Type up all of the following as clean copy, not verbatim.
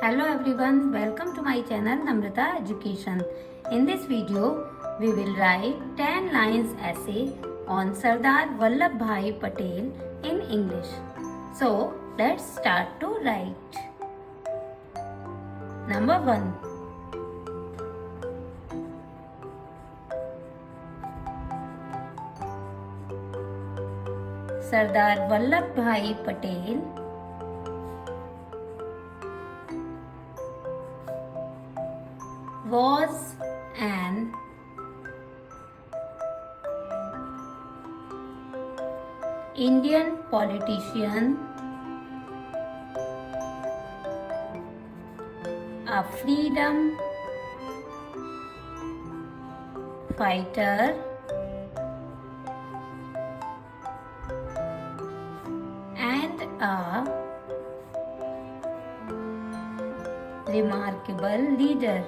Hello everyone, welcome to my channel Namrata Education. In this video, we will write 10 lines essay on Sardar Vallabhbhai Patel in English. So, let's start to write. Number 1. Sardar Vallabhbhai Patel was an Indian politician, a freedom fighter, and a remarkable leader.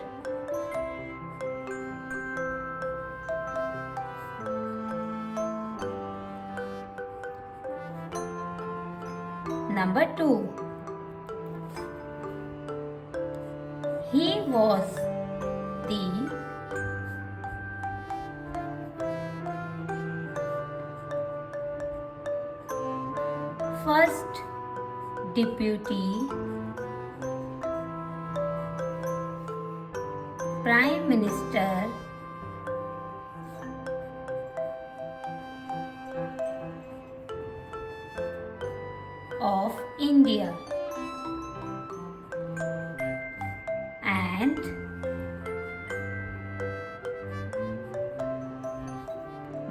Number 2. He was the first Deputy Prime Minister of India and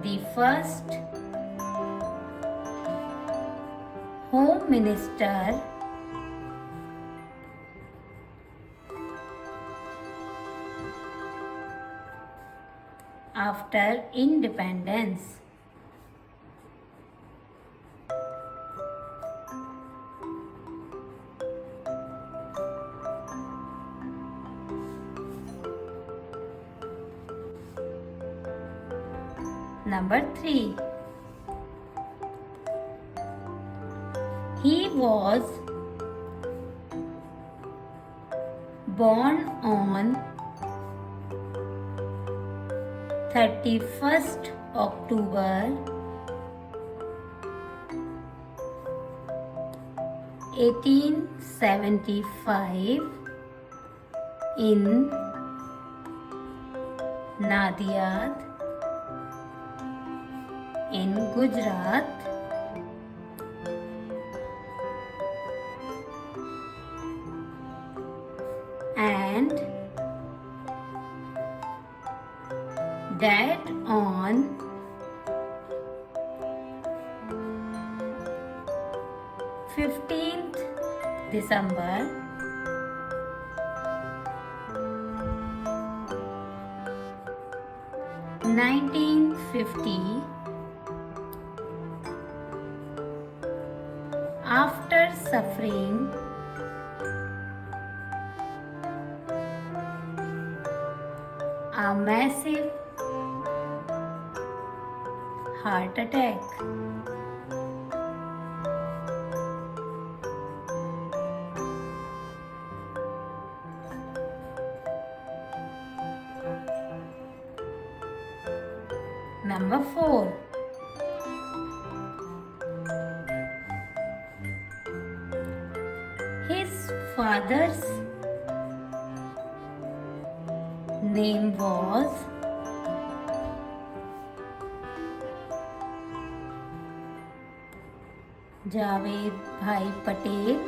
the first Home Minister after independence. Number 3. He was born on 31st October 1875 in Nadiad in Gujarat, and died on 15th December 1950 after suffering a massive heart attack. Number 4. His father's name was Javed Bhai Patel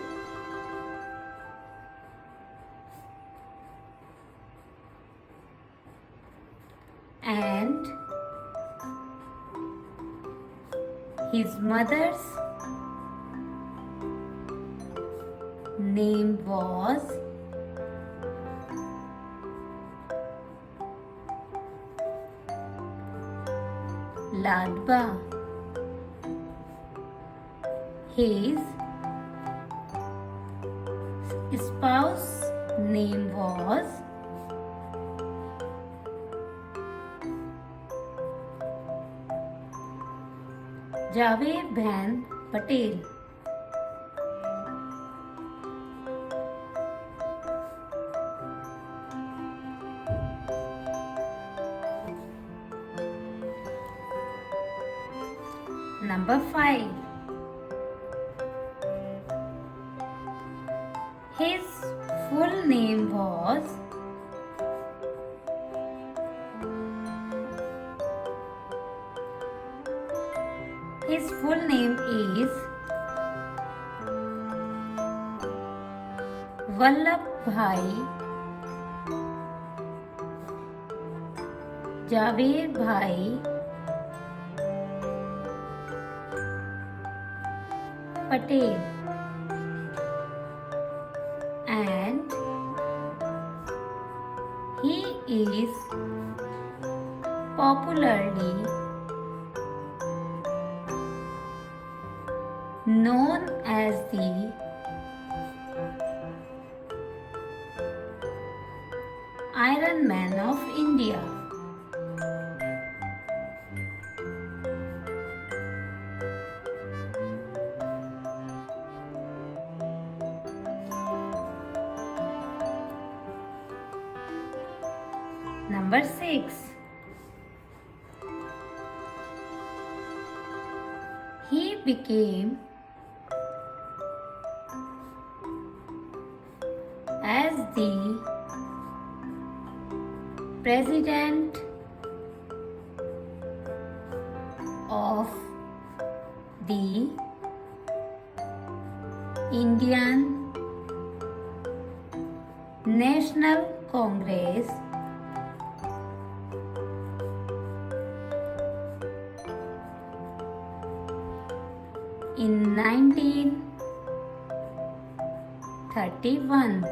and his mother's name was Ladba. His spouse name was Javed Bhai Patel. Number 5. His full name was Vallabhbhai Patel, and he is popularly known as the Iron Man of India. Number 6. He became as the President of the Indian National Congress in 1931,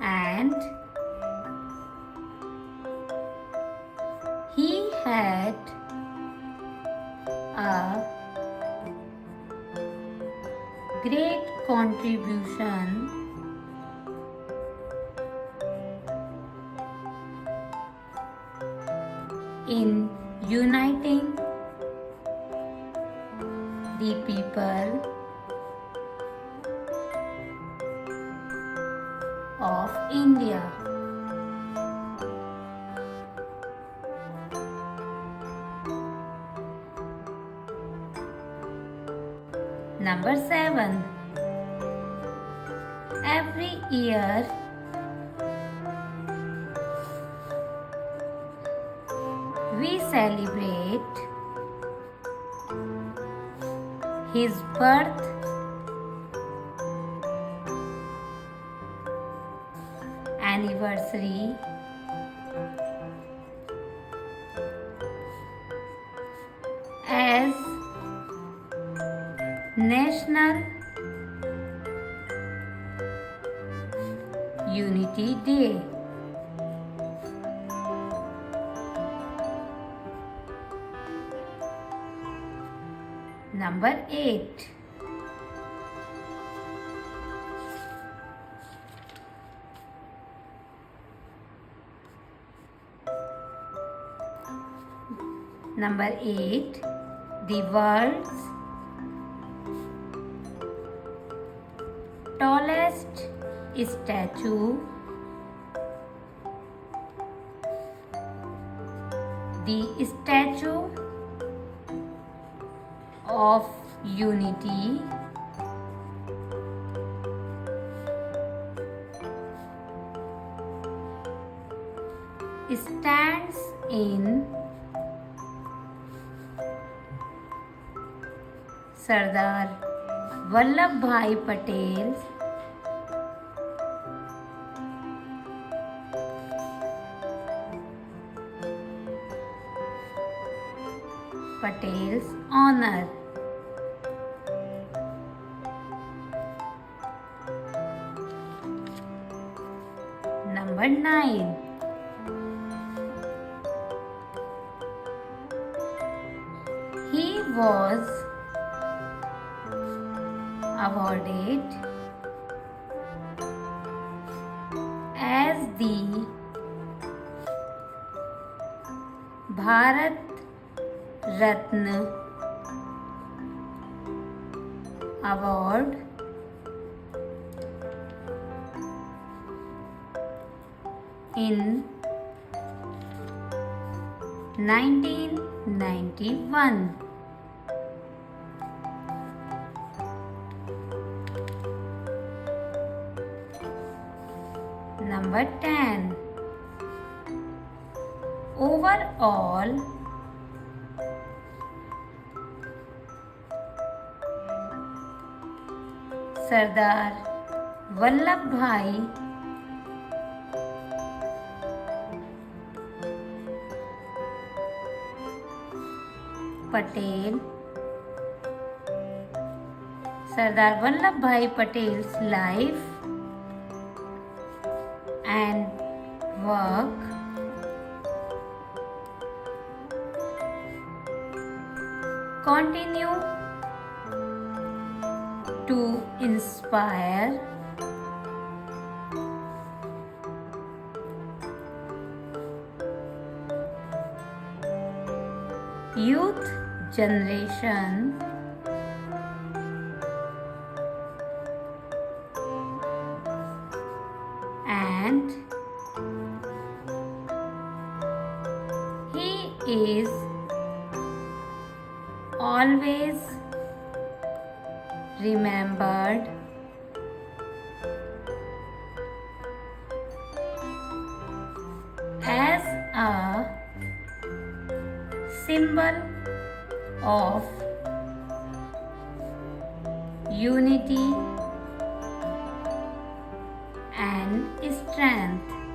and he had a great contribution in uniting the people of India. Number 7. Every year we celebrate his birth anniversary as National Unity Day. Number 8. Number 8. The world's tallest statue, the Statue of Unity, stands in Sardar Vallabhbhai Patel's honor. Number 9. He was awarded as the Bharat Ratna Award in 1999 91. Number 10. Overall, Sardar Vallabhbhai Patel. Sardar Vallabhbhai Patel's life and work continue to inspire youth generation and he is always remembered as a symbol of unity and strength.